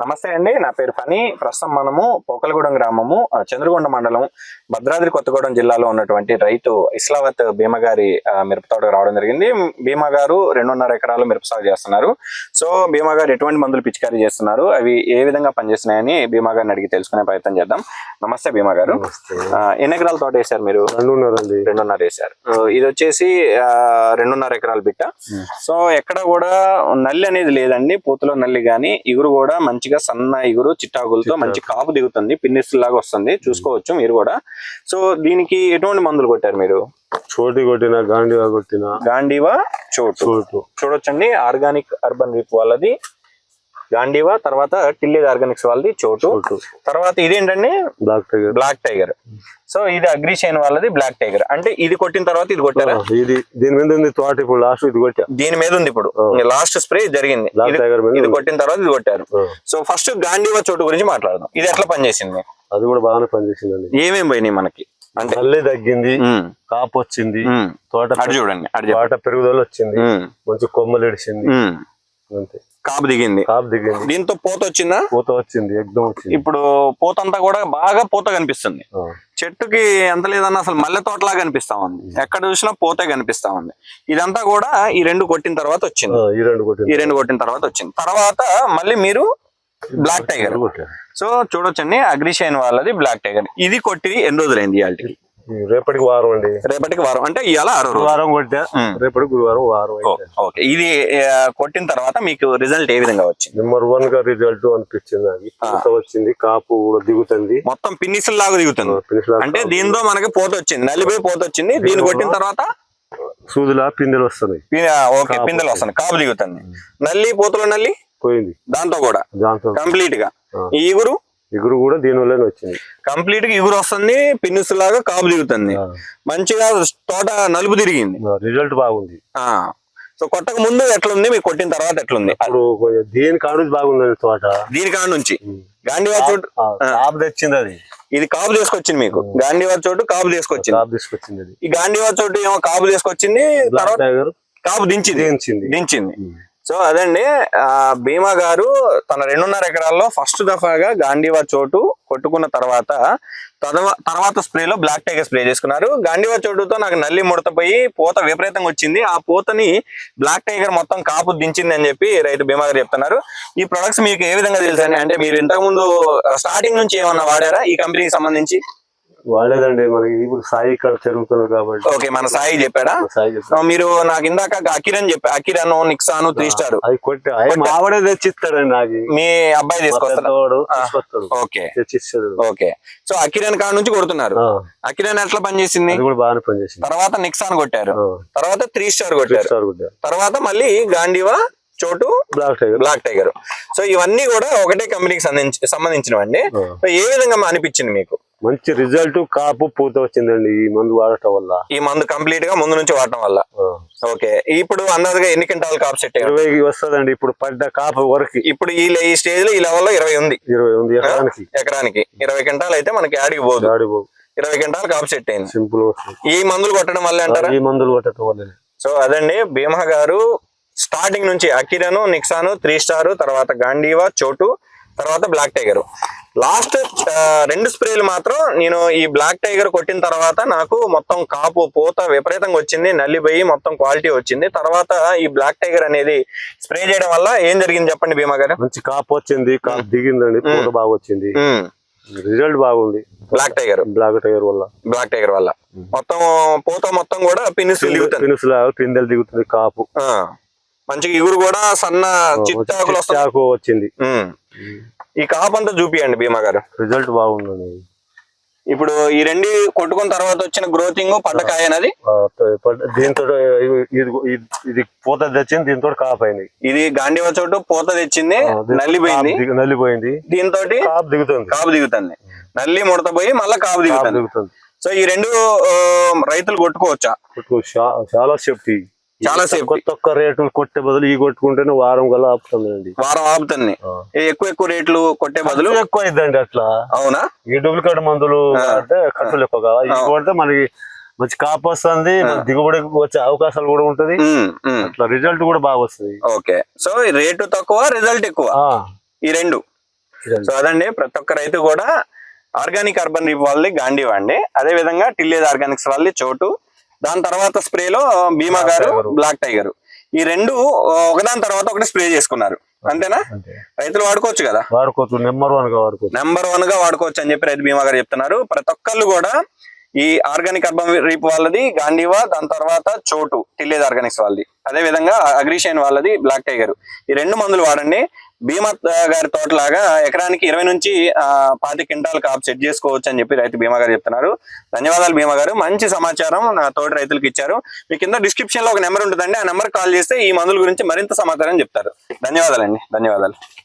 నమస్తే అండి, నా పేరు ఫనీ. ప్రస్తుతం మనము పోకలగూడెం గ్రామము, చంద్రగొండ మండలం, భద్రాద్రి కొత్తగూడెం జిల్లాలో ఉన్నటువంటి రైతు ఇస్లావత్ భీమా గారి మిరప తోటకు రావడం జరిగింది. భీమా గారు 2.5 ఎకరాలు మిరప సాగు చేస్తున్నారు. సో భీమా గారు ఎటువంటి మందులు పిచికారీ చేస్తున్నారు, అవి ఏ విధంగా పనిచేస్తున్నాయని భీమా గారిని అడిగి తెలుసుకునే ప్రయత్నం చేద్దాం. నమస్తే భీమా గారు. ఎన్ని ఎకరాల తోట వేశారు మీరు? 2.5 వేశారు. ఇది వచ్చేసి 2.5 ఎకరాల బిట్ట. సో ఎక్కడ కూడా నల్లి అనేది లేదండి, పూతలో నల్లి గాని, ఇగురు కూడా మంచిగా సన్న ఇగురు చిట్టాకులతో మంచి కాపు దిగుతుంది, పిన్నిస్ లాగా వస్తుంది, చూసుకోవచ్చు మీరు కూడా. సో దీనికి ఎటువంటి మందులు కొట్టారు మీరు? చోటి కొట్టిన, గాంధీవా చోటు చూడొచ్చండి. ఆర్గానిక్ అర్బన్ రిప్ వాళ్ళది గాంధీవా, తర్వాత టిల్లేజ్ ఆర్గానిక్స్ వాళ్ళది చోటు, తర్వాత ఇదేంటండి బ్లాక్ టైగర్. సో ఇది అగ్రిషైన్ వాళ్ళది బ్లాక్ టైగర్. అంటే ఇది కొట్టిన తర్వాత ఇది కొట్టారా? దీని మీద ఉంది తోట, ఇప్పుడు లాస్ట్ ఇది కొట్టా. దీని మీద ఉంది, ఇప్పుడు లాస్ట్ స్ప్రే జరిగింది, ఇది కొట్టిన తర్వాత ఇది కొట్టారు. సో ఫస్ట్ గాంధీవా చోటు గురించి మాట్లాడదాం. ఇది ఎట్లా పనిచేసింది? అది కూడా బాగానే పనిచేసిందండి. ఏమేమి పోయినాయి మనకి? అంటే నల్లి తగ్గింది, కాపు వచ్చింది, తోట చూడండి, తోట పెరుగుదల వచ్చింది, మంచి కొమ్మలు ఇడిచింది, అంతే. కాపు దిగింది. దీంతో పూత వచ్చిందా? పూత వచ్చింది, ఎగ్దం వచ్చింది. ఇప్పుడు పూత అంతా కూడా బాగా పూత కనిపిస్తుంది. చెట్టుకి ఎంత లేదన్నా అసలు మల్లె తోటలాగా కనిపిస్తా ఉంది, ఎక్కడ చూసినా పూతే కనిపిస్తా ఉంది. ఇదంతా కూడా ఈ రెండు కొట్టిన తర్వాత వచ్చింది. ఈ రెండు కొట్టిన తర్వాత వచ్చింది. తర్వాత మళ్ళీ మీరు బ్లాక్ టైగర్. సో చూడొచ్చండి, అగ్రిషైన్ వాళ్ళది బ్లాక్ టైగర్. ఇది కొట్టి ఎన్ని రోజులైంది? ఇవాళకి రేపటికి వారం అండి. రేపటికి వారం అంటే ఇవాళ వారం కొట్టా, రేపటికి గురువారం వారం. ఓకే, ఇది కొట్టిన తర్వాత మీకు రిజల్ట్ ఏ విధంగా వచ్చింది? నెంబర్ 1 గా రిజల్ట్ అనిపించింది. అది వచ్చింది, కాపు దిగుతుంది, మొత్తం పిన్నిస్ లాగా దిగుతుంది. అంటే దీంతో మనకి పోత వచ్చింది, నలిపోయి పోత వచ్చింది. దీన్ని కొట్టిన తర్వాత సూదులా పిందెలు వస్తున్నాయి. ఓకే, పిందెలు వస్తున్నాయి, కాపు దిగుతుంది. నల్లి పూతలో నల్లి పోయింది దాంతో కూడా కంప్లీట్ గా. ఈ ఇగురు కూడా దీని వల్లనే వచ్చింది, కంప్లీట్ గా ఇగురు వస్తుంది, పిన్నుస్ లాగా కాపు దిగుతుంది, మంచిగా తోట నలుపు తిరిగింది, రిజల్ట్ బాగుంది. సో కొట్టక ముందు ఎట్లుంది, మీకు కొట్టిన తర్వాత ఎట్లుంది? అప్పుడు దీని కాడ నుంచి బాగుంది తోట. దీని కాడ నుంచి గాంధీవా చోటు కాపు తెచ్చింది, అది ఇది కాపు తీసుకొచ్చింది మీకు. గాంధీవా చోటు కాపు తీసుకొచ్చింది. ఈ గాంధీవా చోటు ఏమో కాపు తీసుకొచ్చింది, తర్వాత కాపు దించింది. సో అదండి, భీమా గారు తన 2.5 ఎకరాల్లో ఫస్ట్ దఫాగా గాంధీవా చోటు కొట్టుకున్న తర్వాత స్ప్రేలో బ్లాక్ టైగర్ స్ప్రే చేసుకున్నారు. గాంధీవా చోటుతో నాకు నల్లి ముడతపోయి పూత విపరీతంగా వచ్చింది. ఆ పూతని బ్లాక్ టైగర్ మొత్తం కాపు దించింది అని చెప్పి రైతు భీమా గారు చెప్తున్నారు. ఈ ప్రొడక్ట్స్ మీకు ఏ విధంగా తెలుసని, అంటే మీరు ఇంతకు ముందు స్టార్టింగ్ నుంచి ఏమన్నా వాడారా ఈ కంపెనీకి సంబంధించి? వాడేదండి, మనకి ఇప్పుడు సాయి ఇక్కడ జరుగుతున్నారు కాబట్టి. ఓకే, మన సాయి చెప్పాడా? మీరు నాకు ఇందాక అకిరన్ చెప్పా, అకిరన్, నిక్సాను, 3 స్టార్ అది కొట్టి ఆవిడే తెచ్చిస్తాడండి. నాకు మీ అబ్బాయి తీసుకొస్తాడు. ఓకే తెచ్చిస్తాడు. ఓకే, సో అకిరన్ కాడ నుంచి కొడుతున్నారు. అకిరన్ ఎట్లా పనిచేసింది? బాగానే పనిచేసింది. తర్వాత నిక్సాన్ కొట్టారు, తర్వాత 3 స్టార్ కొట్టారు, తర్వాత మళ్ళీ గాంధీవా చోటు బ్లాక్ టైగర్. సో ఇవన్నీ కూడా ఒకటే కంపెనీకి సంబంధించినవండి. ఏ విధంగా అనిపించింది మీకు? మంచి రిజల్ట్, కాపు పూత వచ్చిందండి ఈ మందు వాడటం వల్ల. ఈ మందు కంప్లీట్ గా ముందు నుంచి వాడటం వల్ల. ఓకే, ఇప్పుడు అందాజుగా ఎన్ని క్వింటాల్ కాపు సెట్? 20 వస్తుందండి ఇప్పుడు పడ్డ కాపు వరకు. ఇప్పుడు ఈ స్టేజ్ లో ఈ లెవెల్లో 20 ఉంది. ఎకరానికి 20 క్వింటాల్ అయితే మనకి ఆడికి పోదు. 20 క్వింటాల్ కాపు సెట్ అయింది. సింపుల్. ఈ మందులు కొట్టడం వల్ల అంటారా? ఈ మందులు కొట్టడం వల్ల. సో అదండి, భీమా గారు స్టార్టింగ్ నుంచి అకిరను, నిక్సాను, 3 స్టార్, తర్వాత గాంధీవా చోటు, తర్వాత బ్లాక్ టైగర్. లాస్ట్ 2 స్ప్రేలు మాత్రం నేను ఈ బ్లాక్ టైగర్ కొట్టిన తర్వాత నాకు మొత్తం కాపు పూత విపరీతంగా వచ్చింది, నల్లిపోయి మొత్తం క్వాలిటీ వచ్చింది. తర్వాత ఈ బ్లాక్ టైగర్ అనేది స్ప్రే చేయడం వల్ల ఏం జరిగింది చెప్పండి భీమా గారు? మంచి కాపు వచ్చింది, కాపు దిగిందండి, పూత బాగా వచ్చింది, రిజల్ట్ బాగుంది. బ్లాక్ టైగర్ వల్ల మొత్తం పూత మొత్తం కూడా పిందెలు దిగుతుంది, కాపు మంచిగా ఇగురు కూడా సన్న చిట్టాకు వచ్చింది. ఈ కాపు అంతా చూపియండి భీమా గారు, రిజల్ట్ బాగుంది. ఇప్పుడు ఈ 2 కొట్టుకున్న తర్వాత వచ్చిన గ్రోతింగ్ పడ్డకాయ అనేది దీంతో ఇది పూత తెచ్చింది, దీంతో కాపు అయింది. ఇది గాంధీవా చోటు పూత తెచ్చింది, నల్లిపోయింది, దీంతో కాపు దిగుతుంది, నల్లి ముడతపోయి మళ్ళీ కాపు దిగుతుంది. సో ఈ 2 రైతులు కొట్టుకోవచ్చా? చాలా సేఫ్టీ. కొత్త రేట్లు కొట్టే బదులు ఈ కొట్టుకుంటేనే వారం గల ఆపుతుంది. వారం ఆపుతుంది. ఎక్కువ రేట్లు కొట్టే బదులు ఎక్కువ అయిద్దండి అట్లా. అవునా? ఈ డూప్లికేట్ మందులు అంటే ఖర్చులు ఎక్కువ కావాలి. ఇది కొడితే మనకి మంచి కాపు వస్తుంది, దిగుబడి వచ్చే అవకాశాలు కూడా ఉంటది, అట్లా రిజల్ట్ కూడా బాగా వస్తుంది. ఓకే, సో రేటు తక్కువ, రిజల్ట్ ఎక్కువ, ఈ 2. సో అదండి, ప్రతి ఒక్క రైతు కూడా ఆర్గానిక్ అర్బన్ రీప్ వాళ్ళది గాంధీ వాడండి, అదే విధంగా టిల్లేజ్ ఆర్గానిక్స్ వాళ్ళది చోటు, దాని తర్వాత స్ప్రేలో భీమా గారు బ్లాక్ టైగర్, ఈ రెండు ఒకదాని తర్వాత ఒకటి స్ప్రే చేసుకున్నారు అంతేనా? రైతులు వాడుకోవచ్చు కదా? వాడుకోవచ్చు, నెంబర్ వన్ గా వాడుకోవచ్చు అని చెప్పి రైతు భీమా గారు చెప్తున్నారు. ప్రతి ఒక్కళ్ళు కూడా ఈ ఆర్గానిక్ అర్బన్ రీప్ వాళ్ళది గాంధీవా, దాని తర్వాత చోటు టిల్లేజ్ ఆర్గానిక్స్ వాళ్ళది, అదే విధంగా అగ్రిషైన్ వాళ్ళది బ్లాక్ టైగర్, ఈ రెండు మందులు వాడండి. భీమా గారి తోటలాగా ఎకరానికి 20 నుంచి 25 క్వింటాల్ కాపు సెట్ చేసుకోవచ్చు అని చెప్పి రైతు భీమా గారు చెప్తున్నారు. ధన్యవాదాలు భీమా గారు, మంచి సమాచారం నా తోటి రైతులకు ఇచ్చారు. మీ కింద డిస్క్రిప్షన్ లో ఒక నెంబర్ ఉంటుందండి, ఆ నెంబర్ కాల్ చేస్తే ఈ మందుల గురించి మరింత సమాచారం చెప్తారు. ధన్యవాదాలండి. ధన్యవాదాలు.